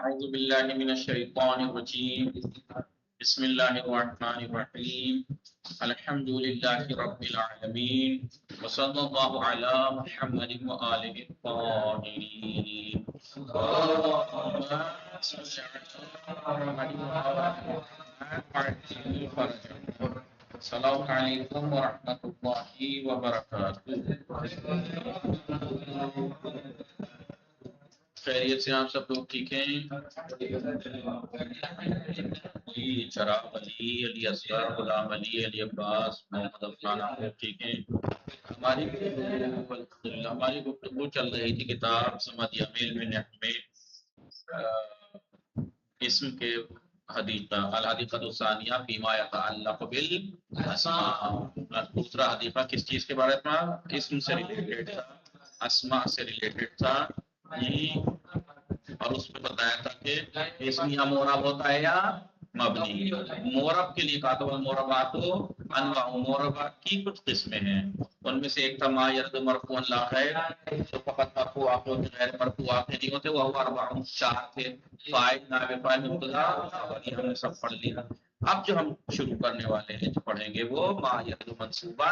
أعوذ بالله من الشيطان الرجيم بسم الله الرحمن الرحيم الحمد لله رب العالمين وصلى الله على محمد وآله الطاهرين اللهم صل على محمد وعلى آله وصحبه. السلام علیکم ورحمۃ اللہ وبرکاتہ. خیریت سے آپ سب لوگ ٹھیک ہیں؟ جی چراغ علی، علی اصغر، غلام علی، علی عباس، محمد افغان، آپ لوگ ٹھیک ہیں؟ ہماری گفتگو چل رہی تھی کتاب سمد یمیل میں نحمے اسم کے حدیقہ الحدیقۃ الثانیہ فیما یتعلق بالاسماء. دوسرا حدیقہ کس چیز کے بارے میں؟ اسم سے ریلیٹڈ تھا، اسماء سے ریلیٹڈ تھا. اور اس میں بتایا تھا کہ اسم یا مورب ہوتا ہے یا مبنی. مورب کے لیے کہا تو موربات انواع، موربات کی کچھ قسمیں ہیں. ان میں سے ایک تھا ما یرد مرفوعا لا غیر، جو فقط مرفوع آپ ہوتے غیر مرفوع آپ نہیں ہوتے. وہ اربع، چار تھے، فاعل، نائب فاعل، مبتدا، خبر. ہم نے سب پڑھ لیا. اب جو ہم شروع کرنے والے ہیں، جو پڑھیں گے وہ ما یرد منصوبا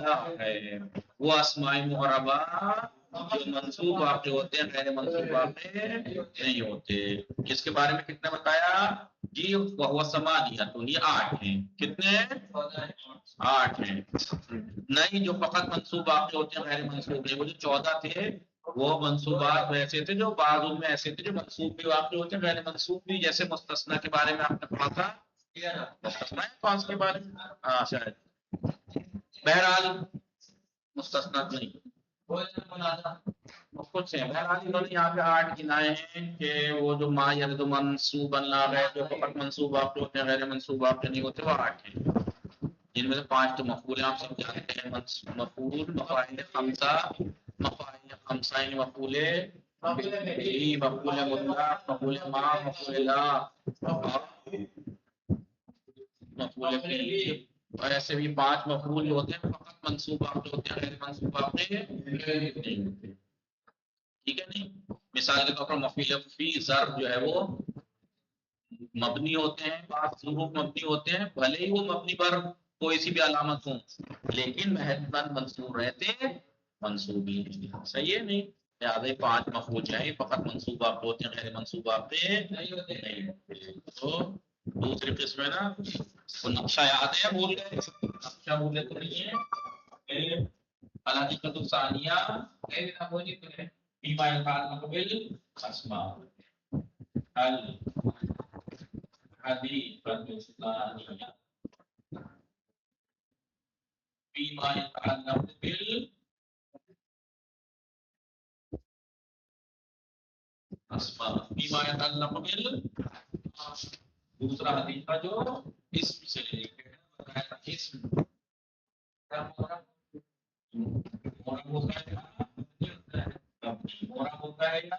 لا غیر، وہ اسماء معربہ جو منصوب واقع ہوتے ہیں غیر منصوب واقع نہیں ہوتے. اس کے بارے میں کتنے بتایا جی؟ وہ ثمانیہ، تو یہ 8 ہیں. کتنے؟ 8 ہیں. نہیں جو فقط منصوب واقع ہوتے ہیں غیر منصوب نہیں. وہ جو 14 تھے وہ منصوبات ایسے تھے جو بعضوں میں ایسے تھے جو منصوب بھی واقع ہوتے ہیں غیر منصوب بھی. جیسے مستثنی کے بارے میں آپ نے پڑھا تھا. مستثنی کون کے بارے میں؟ ہاں شاید. بہرحال مستثنی نہیں کچھ ہے. بہرحال انہوں نے یہاں پہ 8 گنائے ہیں کہ وہ جو ما یرد منصوبا لا غیر، جو فقط منصوب واقع ہوتے ہیں غیر منصوب واقع نہیں ہوتے، وہ 8 ہیں. جن میں سے 5 تو مفعول ہیں، آپ سب جانتے ہیں. مفعول، مفاعل خمسہ، مفاعل خمسہ یعنی مفعول بھی، مفعول مطلق، مفعول ما، مفعول لا، مفعول بھی. اور ایسے بھی 5 مفعول جو ہوتے ہیں فقط منصوب واقع ہوتے ہیں غیر منصوب واقع نہیں ہوتے. ٹھیک ہے نہیں؟ مثال کے طور پر مفعول فی ظرف جو ہے وہ مبنی ہوتے ہیں، بعض ظروف مبنی ہوتے ہیں، بھلے ہی وہ مبنی پر کوئی سی بھی علامت ہوں لیکن محض منصوب رہتے منصوبی. صحیح ہے نہیں؟ لہٰذا 5 مفعول چاہیے فقط منصوب واقع ہوتے ہیں غیر منصوب واقع نہیں ہوتے. تو دوسری قسم ہے نا، وہ نقشہ یاد ہے؟ بھول گئے؟ نقشہ بھولے تو نہیں ہے. الحدیقۃ الثانیہ فیما یتعلق بالاسماء، الحدیقۃ الثانیہ فیما یتعلق بالاسماء، فیما یتعلق دوسرا حدیقہ جو اسم سے ریلیٹڈ ہے. بتایا تھا اسم مورب ہوتا ہے یا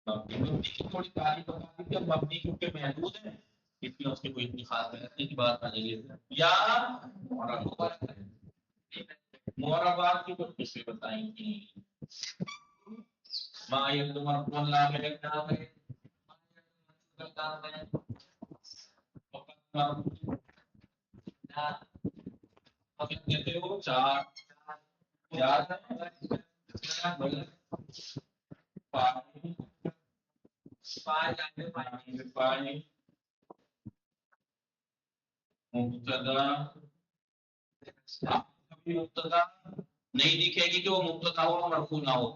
مبنی کی تھوڑی تعریف بتا دی کہ مبنی کیونکہ محدود ہے اس لیے اس کی کوئی اتنی خاص بحث کی بات آ جائے گی. یا معربات کی کچھ قصے بتائیں گی. ما یرد مرفوعا لا غیر، کہتے ہو 4 یاد ہے. مبتدا نہیں دکھے گی کہ وہ مبتدا ہو مرفوع نہ ہو.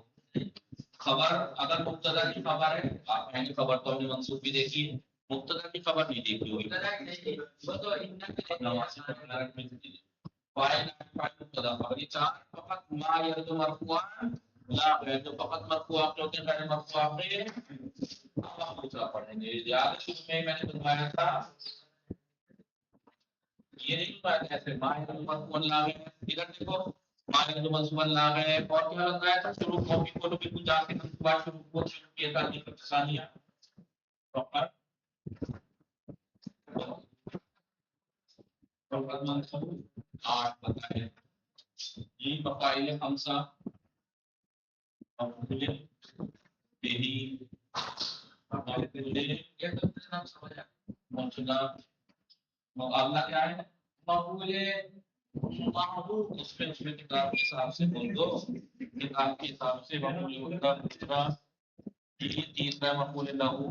خبر اگر مبتدا کی خبر ہے، آپ کہیں گے خبر تو ہم نے منصوب بھی دیکھی ہے، مبتدا کی خبر نہیں دیکھی ہوگی. مبتدا خبر یہ 4 فقط ما یرد مرفوعا لا غیر، جو فقط مرفوع آپ ہوتے ہیں غیر مرفوع آپ نے. اب ہم دوسرا پڑھیں گے. یاد شروع میں نے بتایا تھا یہ نہیں بتایا تھا ایسے ما یرد مرفوعا لا غیر. ادھر دیکھو ما یرد منصوبا لا غیر، اور کیا بتایا تھا؟ شروع کاپی کو تو بالکل جا کے منصوبات شروع کیا تھا ثانیہ فقط منصوب 8 بتائے جی. مفاعل خمسہ، مفعول به، منصوبہ مقابلہ کیا ہے؟ مقبول معروف اس میں کتاب کے حساب سے بول دو، کتاب کے حساب سے مقبول ہوتا دوسرا، یہ تیسرا مقبول لہو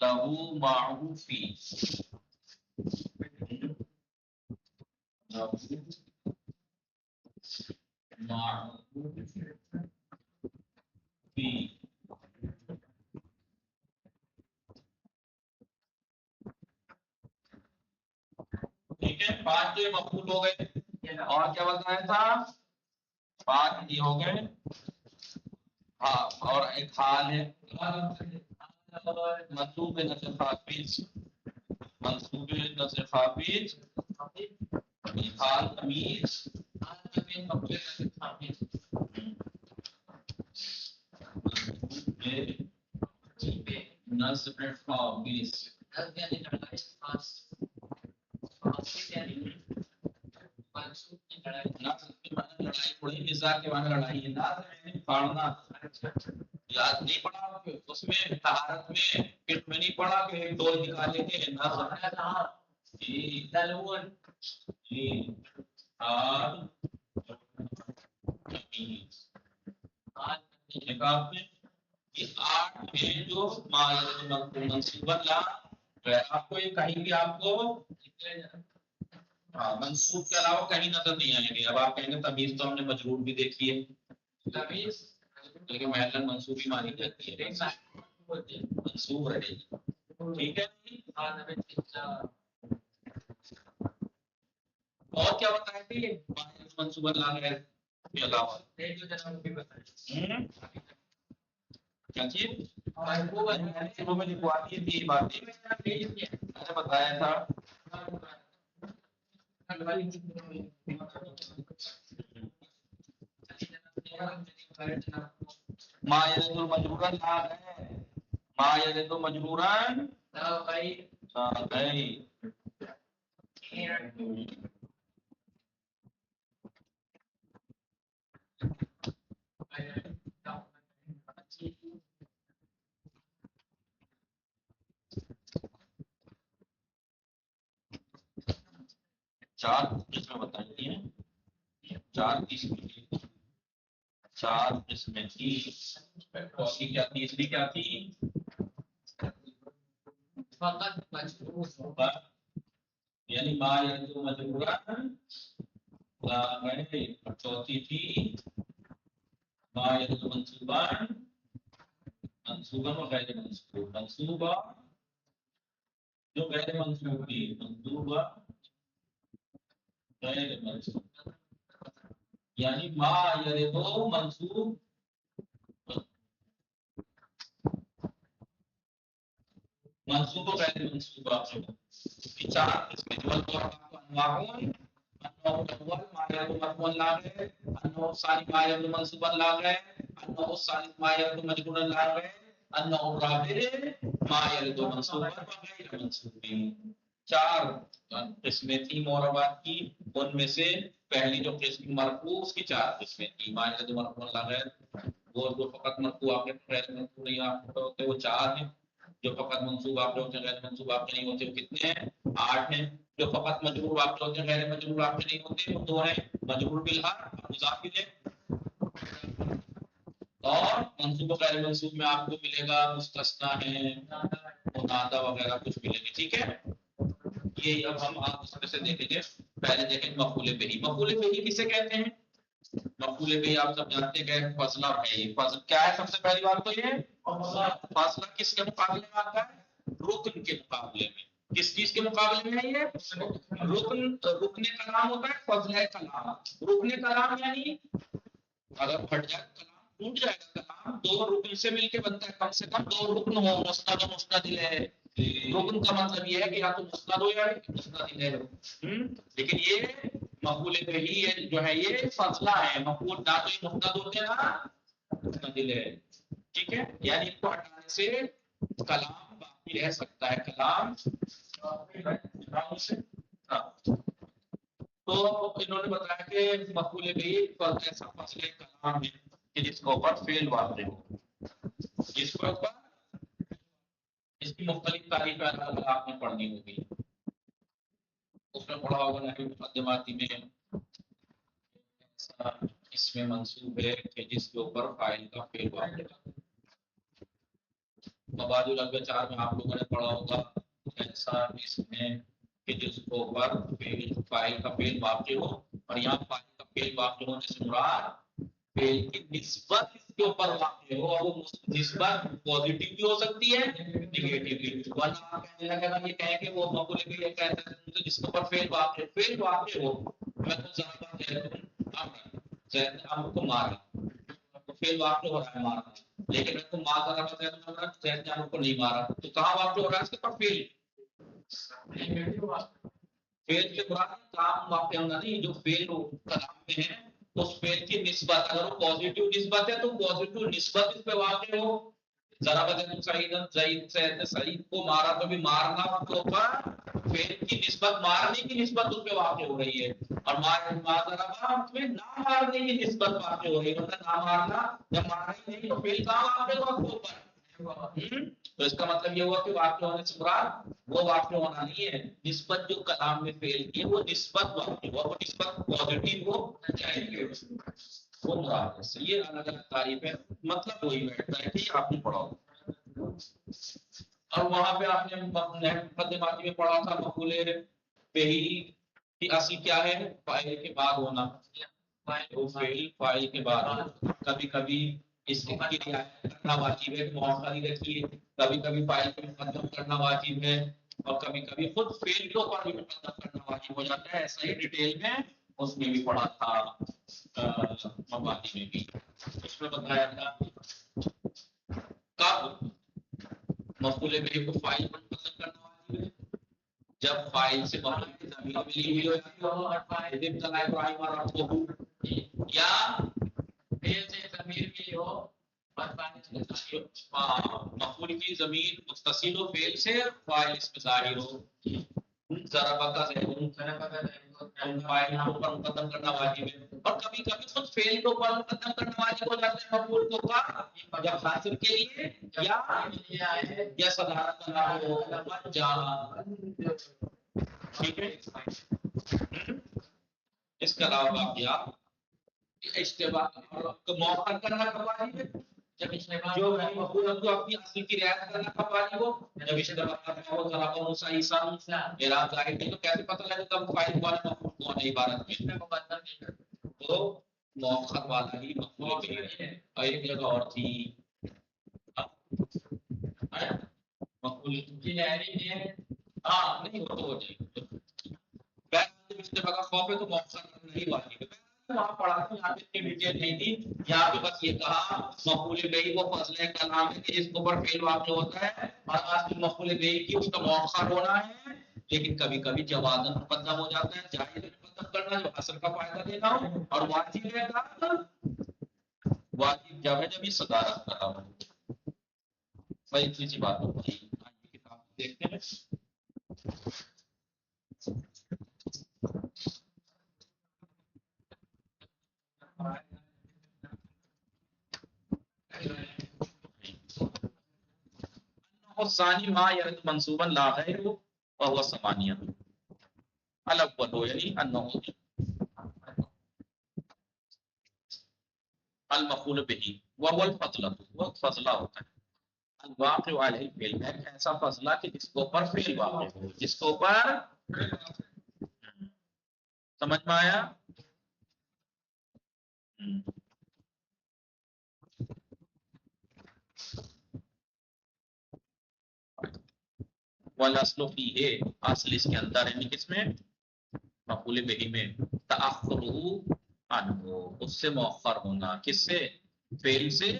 لہو معروفی معروفی ٹھیک ہے، 5 جو مقبول ہو گئے، اور کیا بتایا تھا؟ 5 یہ ہو گئے، ہاں اور ایک حال ہے منصوب نصب خافض، منصوب نصب خافض، حال تمیز، نصب خافض لڑائی تھوڑی مزاح کے معنی لڑائی ہے، پڑھنا یاد نہیں پڑا اس میں طہارت میں فقہ میں نہیں پڑھا کہ ایک دو نکالے تھے یہ 8 ہیں جو منصوبہ لا، آپ کو یہ کہیں بھی آپ کو منصوب کے علاوہ کہیں نظر نہیں آئیں گے۔ اب آپ کہیں گے تمیز تو ہم نے مجرور بھی دیکھی ہے، تمیز لیکن محلن منصوبی مانی جاتی ہے، منصوب رہے گی، ٹھیک ہے۔ اور کیا بتائیں گے منصوبہ لا ہے کے علاوہ کیا چیز شروع میں لکھواتی تھی باتیں بتایا تھا ما یلد مجرورا لا ہے، ما یلد مجرورا لا غیر چار قسمیں بتائی ہیں، چار قسمیں تھی، کیا تیسری کیا تھی؟ فقط مجرور یعنی ما یلد مجرورا لا غیر، چوتھی تھی ما یلد منصوبا منصوبا و غیر منصوب، منصوبہ جو غیر منصوب تھی، منصوبہ غیر منصوب یعنی ما یلد منصوب منصوب و غیر منصوب، چار قسمیں جو انواع انواع الاول ما یلد مرفوعا لا غیر، انواع الثانی ما یلد منصوبا لا غیر، انواع الثالث ما یلد مجرورا لا غیر، انواع الرابع ما یلد منصوبا و غیر منصوب۔ چار قسمیں تھیں معربات کی، ان میں سے پہلی جو قسم مرفوع اس کی 4 قسمیں تھیں، ما یلد مرفوعا لا غیر، وہ جو فقط مرفوع آپ کے غیر مرفوع نہیں آپ ہوتے وہ 4 ہیں، جو فقط منصوب آپ کے ہوتے ہیں غیر منصوب آپ کے نہیں ہوتے وہ کتنے ہیں؟ 8 ہیں، جو فقط مجرور آپ کے ہوتے ہیں غیر مجرور آپ کے نہیں ہوتے وہ 2 ہیں، مجرور بالحرف مضاف الیہ، اور منصوب و غیر منصوب میں آپ کو ملے گا مستثنا ہے، منادہ وغیرہ کچھ ملیں گے، ٹھیک ہے۔ یہ اب ہم آپ اس میں سے دیکھیں گے، پہلے دیکھیں مفعول بہ، مفعول بہ کسے کہتے ہیں؟ مفعول بہ آپ سب جانتے ہیں کہ فاصلہ ہے، فاصلہ کیا ہے؟ سب سے پہلی بات تو یہ فاصلہ کس کے مقابلے میں آتا ہے؟ رکن کے مقابلے میں، کس چیز کے مقابلے میں ہے یہ؟ رکن کلام ہوتا ہے، فضلہ کلام، رکن کلام یعنی اگر پھٹ جائے کلام ٹوٹ جائے گا، کلام 2 رکن سے مل کے بنتا ہے، کم سے کم 2 رکن ہو، مسند و مسند الیہ، رکن کا مطلب یہ ہے کہ یا تو مسند ہو یا مسند الیہ ہو، لیکن یہ مفعول بہ جو ہے یہ فاصلہ ہے، مفعول نہ تو یہ مسند ہوتے ہیں نہ مسند الیہ، ٹھیک ہے، یعنی اس کو ہٹانے سے کلام باقی رہ سکتا ہے، کلام تو انہوں نے بتایا کہ مفعول بہ ایسا فصل کلام ہے کہ جس کے اوپر فعل واقع ہو، جس کے اوپر کی مختلف تعریفیں الگ الگ آپ نے پڑھنی ہوگی. اس میں پڑھا ہوگا نحو مقدماتی میں اس میں منصوب ہے کہ جس کے اوپر فاعل کا فعل واقع ہے. مبادئ الاربع میں آپ لوگوں نے پڑھا ہوگا ایسا اس میں کہ جس کے اوپر فاعل کا فعل واقع ہو, اور یہاں فاعل کا فعل واقع ہونے سے مراد فعل کی نسبت اس کے اوپر واقع ہو, اور وہ نسبت پازیٹیو بھی ہو سکتی ہے نیگیٹو بھی. ورنہ آپ کہنے لگے نا یہ کہیں کہ وہ مقولے میں یہ کہتا ہے جس کے اوپر فعل واقع ہو میں تو ذرا زید نے عمرو کو مارا تو فعل واقع ہو رہا ہے مارنا, لیکن میں تو مار ذرا زید نے عمرو کو نہیں مارا تو کہاں واقع ہو رہا ہے اس کے اوپر فعل سے مراد کام واقع ہونا نہیں. جو فعل کلام میں ہے اس فعل کی نسبت اگر وہ پازیٹیو نسبت ہے تو پازیٹیو نسبت اس پہ واقع ہو. ذرا بدن سعید کو مارا تو بھی مارنا کے اوپر فعل کی نسبت مارنے کی نسبت اس پہ واقع ہو رہی ہے, اور اس میں نہ مارنے کی نسبت واقع ہو رہی ہے. مطلب نہ مارنا جب مارنا ہی نہیں تو فعل کہاں واقع ہوا اس کے اوپر. تو اس کا مطلب یہ ہوا کہ واقع ہونے سے مراد وہ واقع ہونا نہیں ہے, نسبت جو کلام میں فعل کی ہے وہ نسبت واقع ہوا, وہ نسبت پازیٹیو ہو وہ مراد ہے. یہ الگ الگ تعریف ہے, مطلب وہی بیٹھتا ہے کہ آپ نے پڑھا ہو. اور وہاں پہ آپ نے مقدماتی میں پڑھا تھا مقول بہی کی اصل کیا ہے, فاعل کے بعد ہونا. فاعل کے بعد کبھی کبھی اس کی رعایت کرنا واجب ہے, مؤخر رکھیے, کبھی کبھی فاعل کو مقدم کرنا واجب ہے, اور کبھی کبھی خود فعل کے اوپر بھی مقدم کرنا واجب ہو جاتا ہے. ایسا ہی ڈیٹیل میں اس میں بھی پڑھا تھا مبادی میں بھی. اس میں بتایا تھا کب مفعول به کو فاعل پر مقدم کرنا واجب ہے, جب فاعل سے مفعول کی ضمیر ملی ہوئی ہوتی ہو, اور فاعل ابتدا ابراہیم اور ربہ, یا فعل سے ضمیر ملی ہو اور مفعول کی ضمیر متصل ہو فعل سے, فاعل اس میں ظاہر ہو. ضربہ کا فاعل کے اوپر مقدم کرنا واجب ہے, اور کبھی کبھی خود فعل کے اوپر مقدم کرنا واجب ہو جاتا ہے مفعول کے اوپر, جب حاصل کے لیے یا صدارت نہ ہو جہاں. ٹھیک ہے, اس کے علاوہ باقیات اشتباہ کو مؤخر کرنا کب واجب ہے, جب اشتباہ جو مفعول جو اپنی اصل کی رعایت کرنا کب واجب ہو, جب اشتباہ کرنا ہو. ذرا موسیٰ عیسیٰ اعراب ظاہر نہیں تو کیسے پتہ لگے گا فاعل والا مفعول کون ہے عبارت میں, تو مؤخر والا ہی مفعول به ہے. اور ایک جگہ اور تھی مفعول کی لہری ہے, ہاں نہیں وہ تو ہو جائے گا. اشتباہ کا خوف ہے تو مؤخر کرنا ہی واجب ہے. وہاں پڑھا تھا, یہاں پہ اتنی ڈیٹیل نہیں تھی, یہاں پہ بس یہ کہا مفعول به وہ فضل کلام ہے کہ جس کے اوپر فعل واقع ہوتا ہے, اور اصل مفعول به کی اس کا مؤخر ہونا ہے, لیکن کبھی کبھی جوازن مقدم ہو جاتا ہے. جائز ہے مقدم کرنا جو اصل کا فائدہ دینا ہو, اور واجب ہے واجب جب ہے جب یہ صدارت کر رہا ہو. بھائی سی بات ہوتی ہے. کتاب دیکھتے ہیں ثانی ما يرد منصوبا لا غير وهو ثمانیہ الاول ہو, یعنی انه المفعول به وهو الفضل, وہ فضلہ ہوتا ہے. الواقع علیہ الفعل ہے ایسا فضلہ کہ جس کے اوپر فعل واقع ہو, جس کے اوپر سمجھ میں آیا. والاصل فیہ, اصل اس کے اندر ہے کس میں, مفعول به میں, تأخرہ عنہ, اس سے مؤخر ہونا. کس سے, فعل سے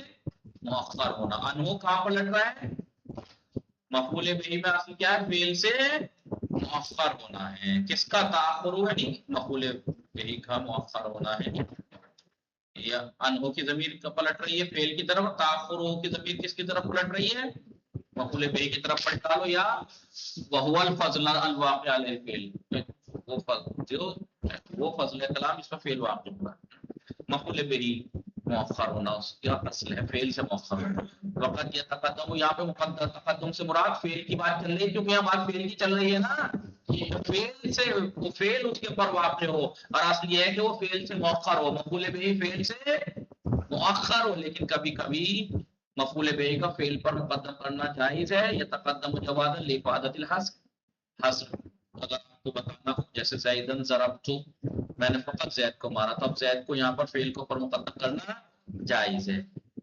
مؤخر ہونا. عنہ کہاں پر لگ رہا ہے, مفعول به میں اصل کیا ہے, فعل سے مؤخر ہونا ہے. کس کا تأخر ہے, نہیں مفعول به کا مؤخر ہونا ہے. یا عنہ کی ضمیر کا پلٹ رہی ہے فعل کی طرف, تأخرہ کی ضمیر کس کی طرف پلٹ رہی ہے, مفعول به کی طرف پلٹا لو. یا وهو الفضل الواقع علی الفعل, وہ فضل جو وہ فضل کلام اس کا فعل واقع ہوا. مفعول به مؤخر ہونا اس کا اصل ہے، فعل سے مؤخر ہونا. وقت یہ تقدم، یہاں پہ مقدر تقدم سے مراد فعل کی بات چل رہی ہے، کیونکہ یہاں بات فعل کی چل رہی ہے نا. فعل سے وہ فعل اس کے اوپر واقع ہو، اور اصل یہ ہے کہ وہ فعل سے مؤخر ہو، مفعول بہ فعل سے مؤخر ہو. لیکن کبھی کبھی مفعول بہ کا فعل پر مقدم کرنا جائز ہے. یہ تقدم جوازا لافادۃ الحصر، حصر. اگر آپ کو بتانا ہو جیسے زیدن ضربت، میں نے فقط زید کو مارا، تب زید کو یہاں پر فعل کے اوپر مقدم کرنا جائز ہے.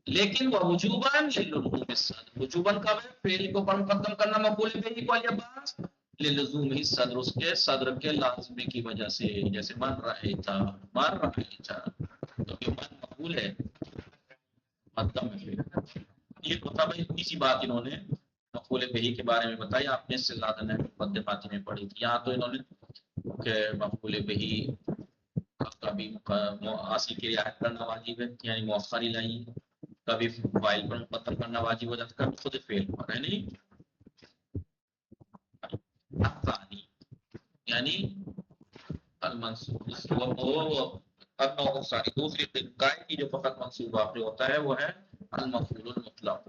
لیکن وہ وجوباً للزوم الصدر، وجوباً کب ہے؟ فعل کے اوپر مقدم کرنا مفعول بہ کو الباس للزوم الصدر، اس کے صدر کے لازمی کی وجہ سے. جیسے من رہے تھا، مر رہے تھا، تو یہ من مفعول ہے، مقدم ہے. یہ مطلب اسی بات انہوں نے مفعول بہ کے بارے میں بتایا، آپ نے اس سے زیادہ نے مقدمات میں پڑھی تھی. یہاں تو انہوں نے کہ مفعول بہ کبھی اصل کی رعایت کرنا واجب ہے، یعنی مؤخر ہی لائی، کبھی فاعل پر مقدم کرنا واجب ہو جاتا ہے، کبھی خود فعل پر ہے. نہیں الثانی یعنی المنصوب، دوسری قاعدے کی جو فقط منصوب واقع ہوتا ہے وہ ہے المفعول المطلق.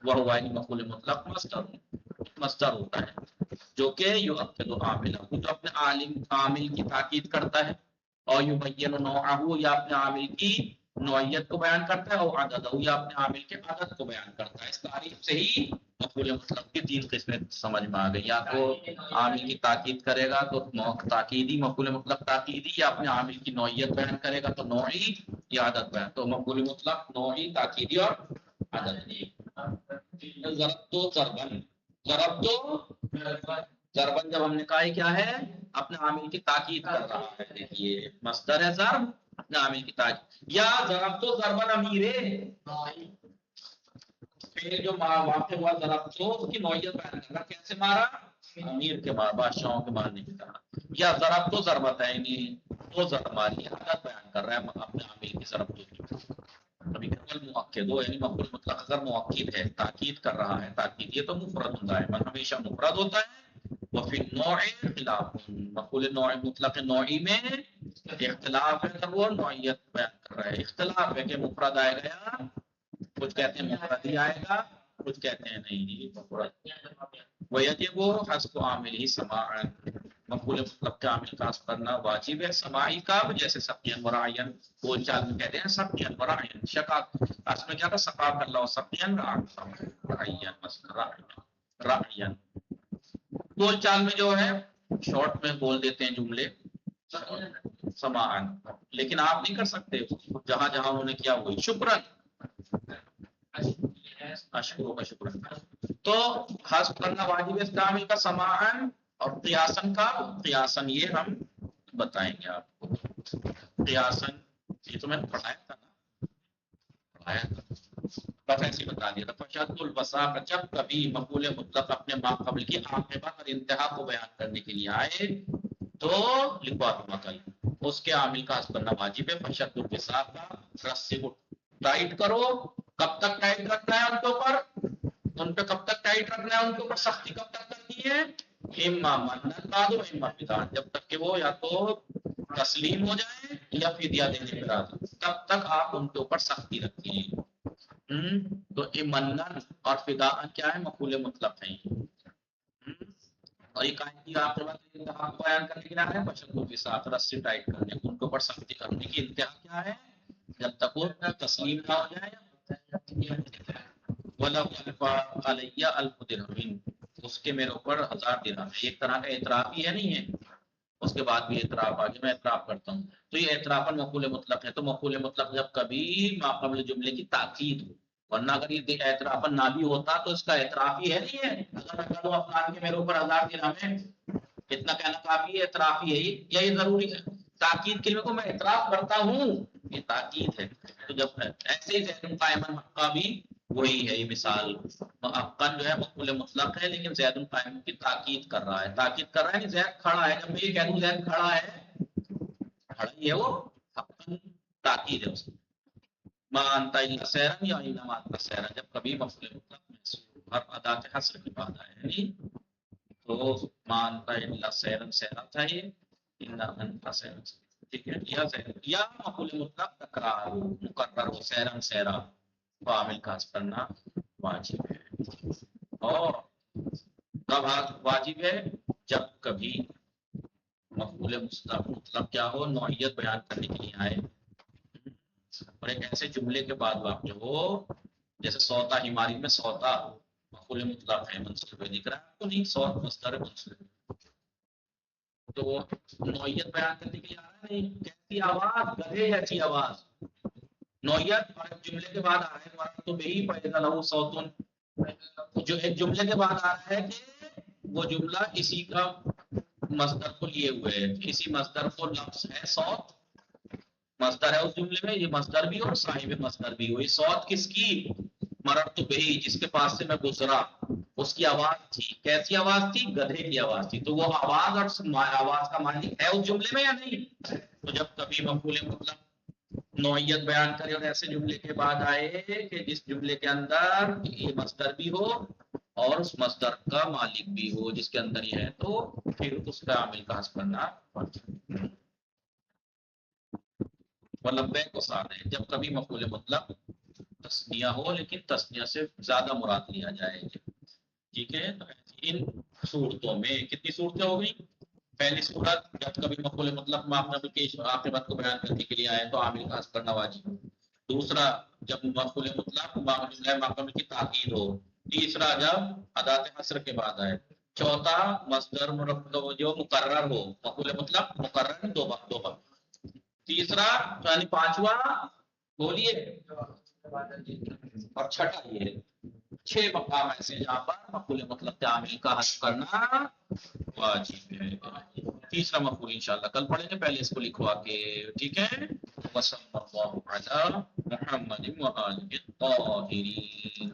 وہ مفعول مطلق مصدر ہوتا ہے جو کہ یؤکد عاملہ، جو اپنے عامل کی تاکید کرتا ہے، اور یبین نوعہ، یا اپنے عامل کی نوعیت کو بیان کرتا ہے، اور عددہ، یا اپنے عامل کے عدد کو بیان کرتا ہے. اس تعریف سے ہی مفعول مطلق کی تین قسمیں سمجھ میں آ گئی. یا تو عامل کی تاکید کرے گا تو تاکیدی مفعول مطلق تاکیدی، یا اپنے عامل کی نوعیت بیان کرے گا تو نوعی یا عدد بیان. تو مفعول مطلق نوعی، تاکیدی اور عددی. ضربن جب ہم نے کہا ہے کیا ہے؟ اپنے عامل کی تاکید کر رہا ہے. دیکھیے مصدر ہے ضرب، اپنے عامل کی تاکید. یا ضربت ضربن امیر، پھر جو واقع ہوا ضربت اس کی نوعیت بیان کر رہا، کیسے مارا؟ امیر کے مار، بادشاہوں کے مارنے کی طرح. یا ضربت ضربتین، دو ضرب ماری، عدد بیان کر رہا ہے اپنے عامل کی ضربت کی. ابھی مؤکد ہو، یعنی مفعول مطلق اگر مؤکد ہے، تاکید کر رہا ہے، تاکید یہ تو مفرد ہوتا ہے، من ہمیشہ مفرد ہوتا ہے. وفی النوع اختلاف، مفعول نوع مطلق نوعی میں اختلاف ہے، تو وہ نوعیت بیان کر رہا ہے. اختلاف ہے کہ مفرد آئے گا، کچھ کہتے ہیں مفرد ہی آئے گا، کچھ کہتے ہیں نہیں مفرد. ویجب حذف عامل ہی سماعا، مفعول مطلق کے عامل کا حذف کرنا واجب ہے. سماعی کا جیسے سقیاً ورعین، بول چال میں کہتے ہیں سقیاً ورعین. شقاق اس میں کیا تھا؟ سقاق اللہ سقیاً رعین، رعین. بول چال میں جو ہے شارٹ میں بول دیتے ہیں جملے سماعن، لیکن آپ نہیں کر سکتے. جہاں جہاں انہوں نے کیا وہی. شکرن، اشکروں کا شکرن. تو حذف کرنا واجب ہے اس کا عامل کا سماعن. اور قیاسن کا، قیاسن یہ ہم بتائیں گے آپ کو. قیاسن یہ تو میں نے پڑھایا تھا نا، پڑھایا تھا بس ایسے بتا دیا تھا. فشد الوساق، جب کبھی مفعول مطلق اپنے ما قبل کی عاقبت اور انتہا کو بیان کرنے کے لیے آئے تو لکھوا دوں مقل اس کے عامل کا حذف کرنا واجب ہے. فشد الوساق، رسی کو ٹائٹ کرو. کب تک ٹائٹ رکھنا ہے ان کے اوپر؟ ان پہ کب تک ٹائٹ رکھنا ہے؟ ان کے اوپر سختی کب تک کرنی ہے؟ اما منن بعد و اما فداء، جب تک کہ وہ یا تو تسلیم ہو جائے یا فدیہ دینے پہ راضی، تب تک آپ ان کے اوپر سختی رکھیں. تو منن اور فداء کیا ہے؟ مفعول مطلق ہیں. اور یہ قائد کی انتہا کو بیان کرنے کے لیے ہے بشر کے ساتھ رسی ٹائٹ کرنے، ان کے اوپر سختی کرنے کی انتہا کیا ہے؟ جب تک وہ تسلیم نہ ہو جائے. وَلَوْ أَلْفَ عَلَيَّ أَلْفُ دِرْهَمٍ، اس کے میرے اوپر 1000 درہم ہے. ایک طرح کا اعتراف ہی ہے، نہیں ہے؟ اس کے بعد بھی اعتراف آگے میں اعتراف کرتا ہوں. تو یہ اعترافاً مفعول مطلق ہے. تو مفعول مطلق جب کبھی ما قبل جملے کی تاکید ہو، ورنہ اگر یہ اعترافاً نہ بھی ہوتا تو اس کا اعتراف ہی ہے، نہیں ہے؟ اگر میں کہوں افلان کے میرے اوپر 1000 درہم ہے، اتنا کہنا کافی ہے، اعتراف ہی ہے یا یہ ضروری ہے؟ تاکید کلمے کو میں اعتراف کرتا ہوں، یہ تاکید ہے. تو جب ایسے ہی زید قائمن حقا بھی وہی ہے. یہ مثال حقاً جو ہے مفعول مطلق ہے، لیکن زید قائم کی تاکید کر رہا ہے. تاکید کر رہا ہے کہ زید کھڑا ہے. جب میں یہ کہہ دوں زید کھڑا ہے، کھڑا ہی ہے، وہ حقاً تاکید ہے اس کی. ما انت الا سیرن یا انما انت سیرن، جب کبھی مفعول مطلق محصور ہر ادات حصر کے بعد آئے، یعنی تو ما انت الا سیرن سیرا چاہیے، انما انت سیرن. ٹھیک ہے، یا مفعول مطلق تکرار ہو، مقرر ہو، سیرن سیرا، تو عامل کا حذف کرنا واجب ہے۔ اور کب واجب ہے؟ جب کبھی مفعول مطلق کیا ہو، نوعیت بیان کرنے کے لیے آئے، اور ایک ایسے جملے کے بعد واقع ہو، جیسے سوتا ہماری میں سوتا مفعول مطلق ہے، منصوب ہے، دکھ رہا ہے آپ کو نہیں؟ سوت مصدر منصوب ہے، تو وہ نوعیت بیان کرنے کے لیے آ رہا ہے نہیں، کیسی آواز، گدھے جیسی آواز، نوعیت اور ایک جملے کے بعد آ رہا ہے مرد تو بہی پیدا لہو صوتن، جو ایک جملے کے بعد آ رہا ہے کہ وہ جملہ اسی کا مصدر کو لیے ہوئے ہے، اسی مصدر کو لفظ ہے صوت مصدر ہے اس جملے میں، یہ مصدر بھی اور صاحب مصدر بھی ہو، یہ صوت کس کی؟ مرد تو بہی، جس کے پاس سے میں گزرا، اس کی آواز تھی، کیسی آواز تھی؟ گدھے کی آواز تھی، تو وہ آواز اور آواز کا مالک ہے اس جملے میں یا نہیں؟ تو جب کبھی مفعول مطلق نوعیت بیان کرے اور ایسے جملے کے بعد آئے کہ جس جملے کے اندر یہ مصدر بھی ہو اور اس مصدر کا مالک بھی ہو جس کے اندر یہ ہے، تو پھر اس کا عامل کا حذف کرنا لبیک و سعدیک، جب کبھی مفعول مطلق تسنیہ ہو لیکن تسنیہ سے زیادہ مراد لیا جائے، ٹھیک ہے؟ تو ان صورتوں میں کتنی صورتیں ہو گئی؟ پہلی صورت جب کبھی مفعول مطلق معاملہ کے عاقبت کو بیان کرنے کے لیے آئے تو عامل کا حذف کرنا واجب ہے۔ دوسرا جب مفعول مطلق معاملہ کی تاکید ہو۔ تیسرا جب ادات حصر کے بعد آئے۔ چوتھا مصدر جو مقرر ہو، مفعول مطلق مقرر دو بار۔ تیسرا یعنی پانچواں بولیے، اور چھٹا یہ 6 مقام ایسے جہاں پر مفعول مطلق کے عامل کا حذف کرنا واجب ہے۔ تیسرا مفعول انشاءاللہ کل پڑھیں گے، پہلے اس کو لکھوا کے، ٹھیک ہے؟ وصلی اللہ علی محمد وآلہ الطاہرین،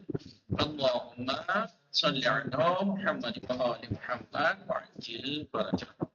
اللہم صلی علی محمد وآل محمد وعجل فرجہ۔